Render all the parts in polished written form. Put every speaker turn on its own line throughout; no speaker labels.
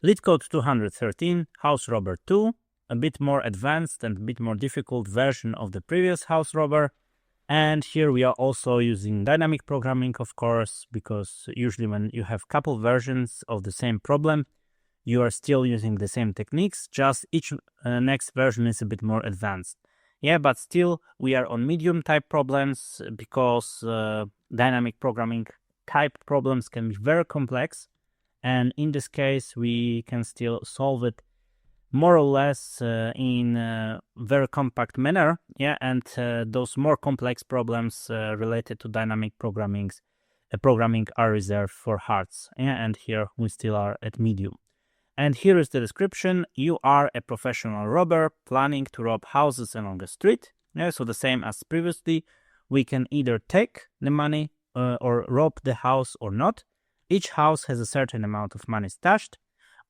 Leetcode 213, House Robber 2, a bit more advanced and a bit more difficult version of the previous House Robber. And here we are also using dynamic programming, of course, because usually when you have couple versions of the same problem, you are still using the same techniques, just each next version is a bit more advanced. Yeah, but still we are on medium type problems because dynamic programming type problems can be very complex. And in this case, we can still solve it more or less in a very compact manner. Yeah, and those more complex problems related to dynamic programming are reserved for hards. Yeah, and here we still are at medium. And here is the description. You are a professional robber planning to rob houses along a street. Yeah, so the same as previously. We can either take the money or rob the house or not. Each house has a certain amount of money stashed.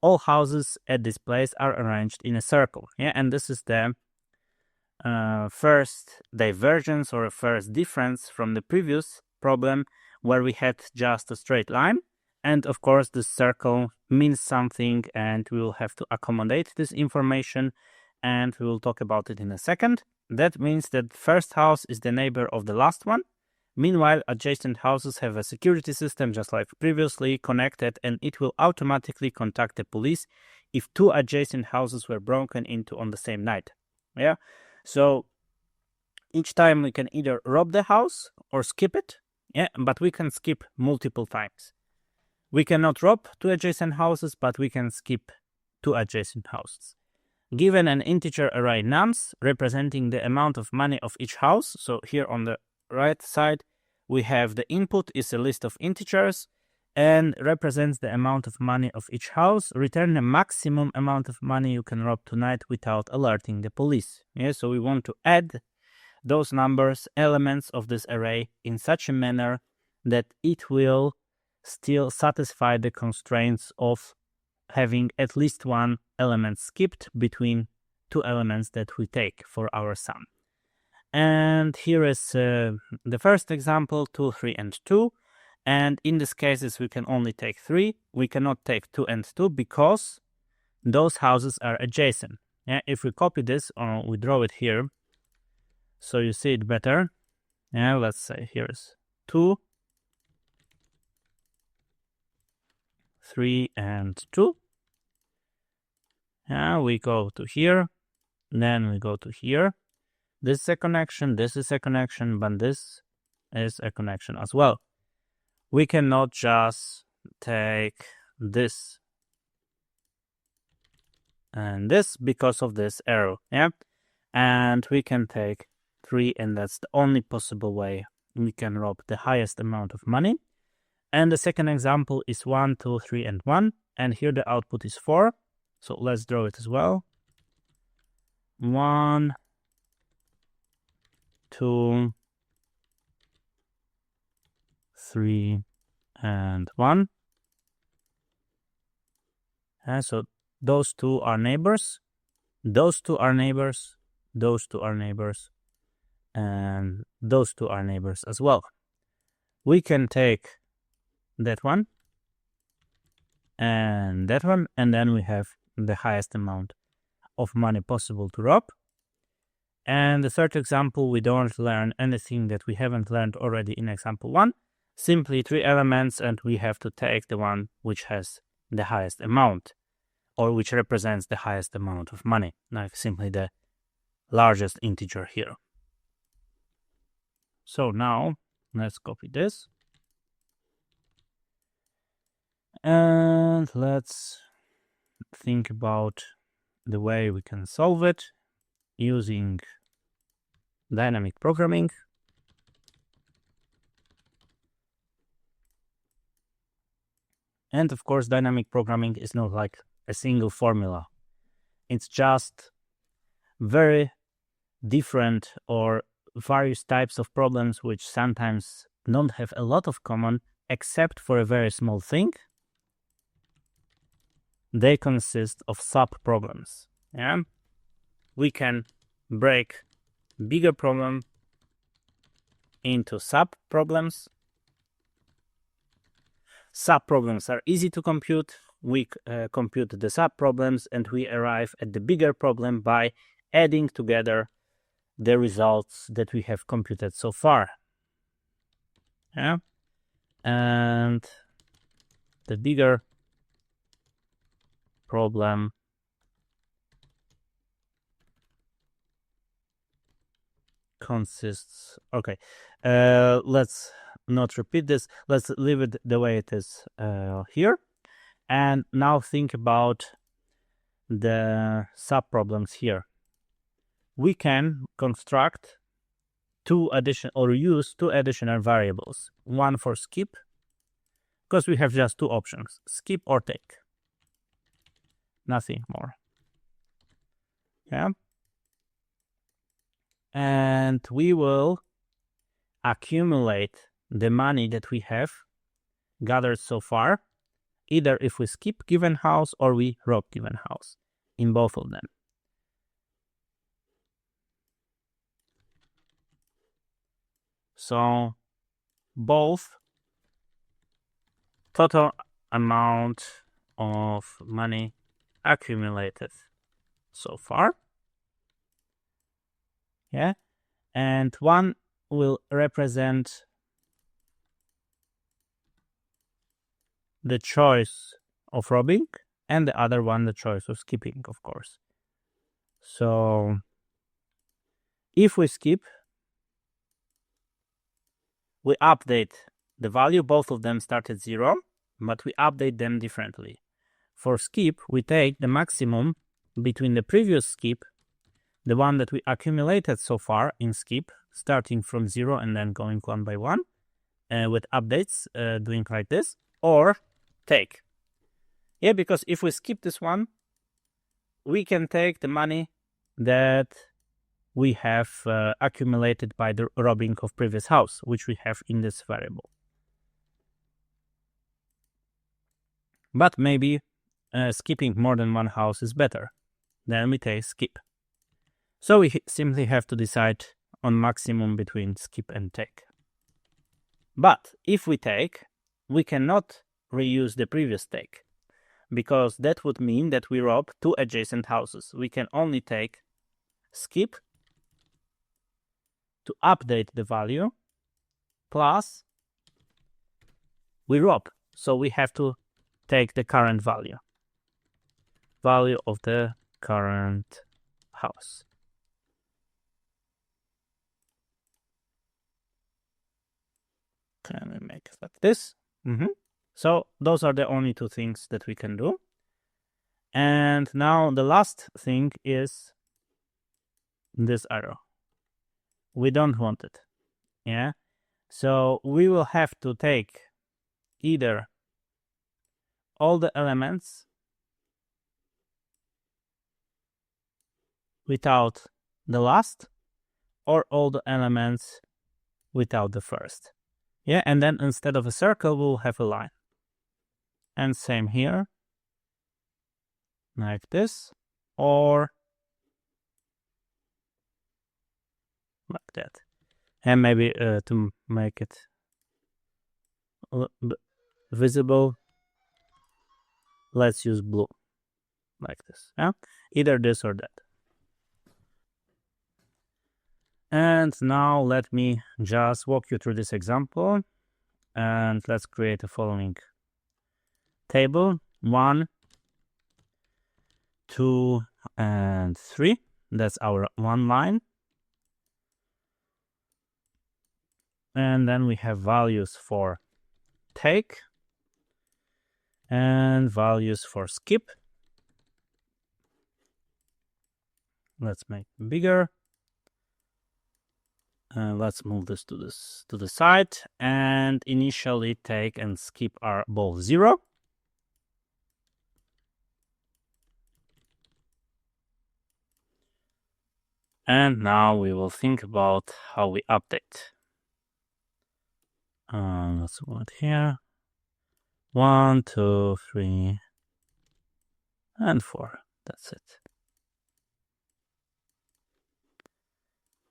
All houses at this place are arranged in a circle. Yeah, and this is the first divergence or first difference from the previous problem where we had just a straight line. And of course, this circle means something and we will have to accommodate this information, and we will talk about it in a second. That means that the first house is the neighbor of the last one. Meanwhile, adjacent houses have a security system just like previously connected, and it will automatically contact the police if two adjacent houses were broken into on the same night. Yeah, so each time we can either rob the house or skip it. Yeah, but we can skip multiple times. We cannot rob two adjacent houses, but we can skip two adjacent houses. Given an integer array nums representing the amount of money of each house, so here on the right side, we have the input is a list of integers and represents the amount of money of each house. Return the maximum amount of money you can rob tonight without alerting the police. Yeah, so we want to add those numbers, elements of this array in such a manner that it will still satisfy the constraints of having at least one element skipped between two elements that we take for our sum. And here is the first example, 2, 3, and 2. And in these cases, we can only take 3. We cannot take 2 and 2 because those houses are adjacent. Yeah, if we copy this or we draw it here, so you see it better. Yeah, let's say here's 2, 3, and 2. Yeah, we go to here, then we go to here. This is a connection, this is a connection, but this is a connection as well. We cannot just take this and this because of this arrow, yeah? And we can take 3, and that's the only possible way we can rob the highest amount of money. And the second example is 1, 2, 3, and 1, and here the output is 4. So let's draw it as well. 1, 2, 3, and 1. So those two are neighbors, those two are neighbors, those two are neighbors, and those two are neighbors as well. We can take that one, and then we have the highest amount of money possible to rob. And the third example, we don't learn anything that we haven't learned already in example 1. Simply 3 elements, and we have to take the one which has the highest amount, or which represents the highest amount of money, like simply the largest integer here. So now, let's copy this. And let's think about the way we can solve it using dynamic programming. And of course, dynamic programming is not like a single formula. It's just very different or various types of problems which sometimes don't have a lot of common except for a very small thing. They consist of sub-problems. Yeah? We can break bigger problem into sub-problems. Sub-problems are easy to compute. we compute the sub-problems, and we arrive at the bigger problem by adding together the results that we have computed so far. Yeah, and the bigger problem consists. Okay, let's not repeat this. Let's leave it the way it is here. And now think about the sub-problems here. We can construct use two additional variables. One for skip, because we have just two options, skip or take. Nothing more. Yeah. And we will accumulate the money that we have gathered so far, either if we skip given house or we rob given house, in both of them. So both total amount of money accumulated so far. Yeah, and one will represent the choice of robbing, and the other one the choice of skipping, of course. So if we skip, we update the value. Both of them start at 0, but we update them differently. For skip, we take the maximum between the previous skip, the one that we accumulated so far in skip, starting from 0 and then going one by one, with updates, doing like this, or take. Yeah, because if we skip this one, we can take the money that we have accumulated by the robbing of previous house, which we have in this variable. But maybe skipping more than one house is better. Then we take skip. So we simply have to decide on maximum between skip and take. But if we take, we cannot reuse the previous take, because that would mean that we rob two adjacent houses. We can only take skip to update the value, plus we rob. So we have to take the current value of the current house. Can we make it like this? So those are the only two things that we can do. And now the last thing is this arrow. We don't want it. Yeah. So we will have to take either all the elements without the last, or all the elements without the first. Yeah, and then instead of a circle, we'll have a line. And same here, like this, or like that. And maybe to make it visible, let's use blue, like this. Yeah, either this or that. And now let me just walk you through this example, and let's create a following table: 1, 2, and 3. That's our one line. And then we have values for take and values for skip. Let's make it bigger. Let's move this to the side, and initially take and skip are both 0. And now we will think about how we update. Let's move it here. 1, 2, 3, and 4. That's it.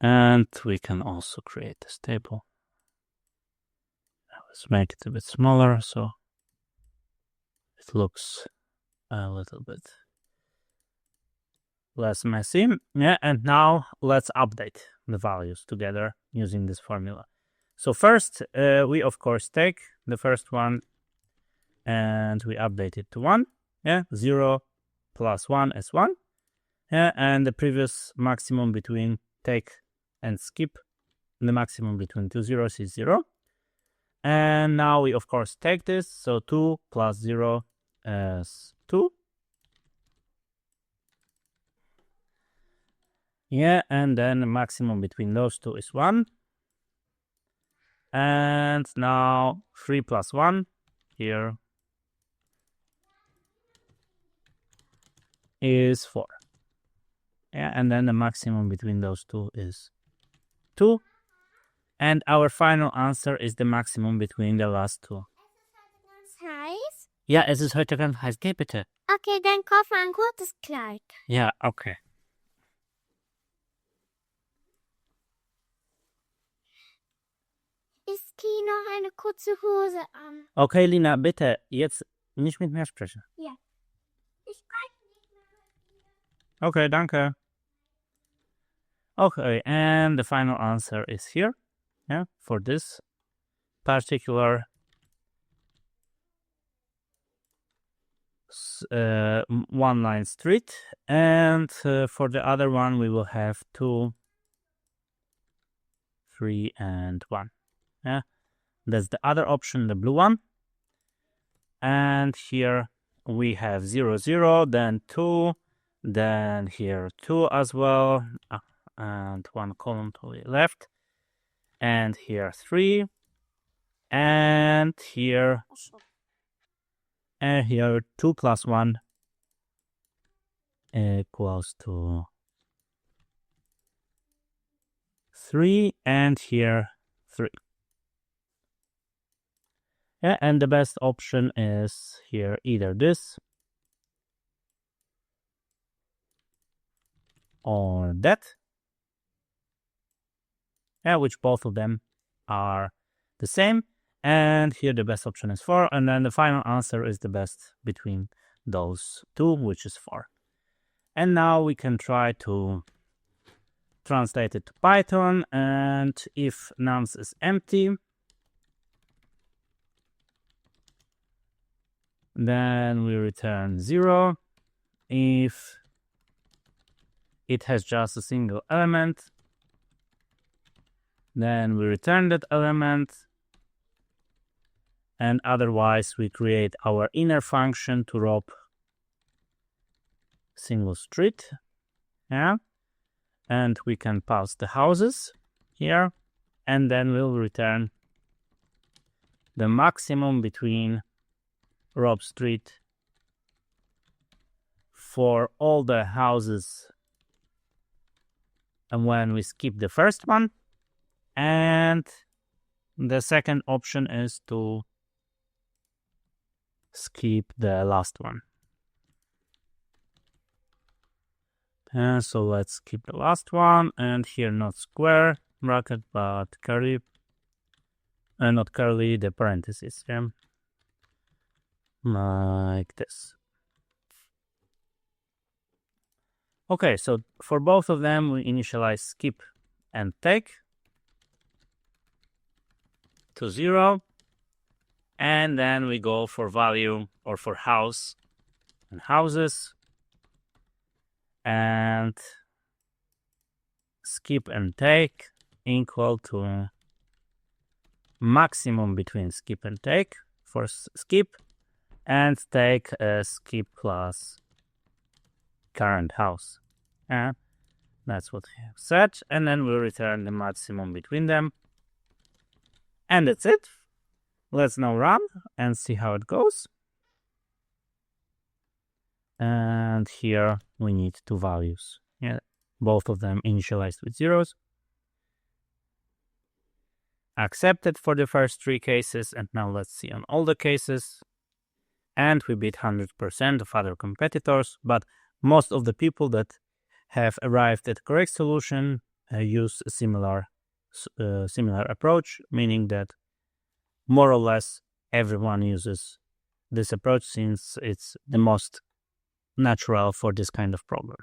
And we can also create this table. Let's make it a bit smaller so it looks a little bit less messy. Yeah, and now let's update the values together using this formula. So first, we of course take the first one and we update it to 1. Yeah, 0 plus 1 is 1. Yeah, and the previous maximum between take and skip, the maximum between two zeros is 0. And now we of course take this, so 2 plus 0 is 2. Yeah, and then the maximum between those two is 1. And now 3 plus 1 here is 4. Yeah, and then the maximum between those two is 2. And our final answer is the maximum between the last two.
Heiß?
Ja, es ist heute ganz heiß. Geh bitte.
Okay, dann kauf mal ein gutes Kleid.
Ja, okay.
Ich ziehe noch eine kurze Hose an.
Okay, Lina, bitte, jetzt nicht mit mir sprechen.
Ja. Ich spreche nicht mehr mit dir.
Okay, danke. Okay, and the final answer is here. Yeah, for this particular one-line street, and for the other one we will have 2, 3, and 1. Yeah, that's the other option, the blue one. And here we have 0, 0, then 2, then here 2 as well, and 1 column to the left, and here 3, and here 2 plus 1 equals to 3, and here 3. Yeah, and the best option is here either this or that. Yeah, which both of them are the same. And here the best option is 4. And then the final answer is the best between those two, which is 4. And now we can try to translate it to Python. And if nums is empty, then we return 0. If it has just a single element, then we return that element. And otherwise, we create our inner function to rob single street. Yeah. And we can pass the houses here. And then we'll return the maximum between rob street for all the houses and when we skip the first one. And the second option is to skip the last one. And so let's skip the last one, and here not square bracket but curly, not curly, the parentheses, yeah, like this. Okay, so for both of them we initialize skip and take to 0, and then we go for value or for house and houses, and skip and take equal to maximum between skip and take for skip, and take skip plus current house. That's what we have set, and then we'll return the maximum between them. And that's it. Let's now run and see how it goes. And here we need two values. Yeah, both of them initialized with zeros. Accepted for the first 3 cases, and now let's see on all the cases. And we beat 100% of other competitors, but most of the people that have arrived at correct solution use a similar approach, meaning that more or less everyone uses this approach since it's the most natural for this kind of problem.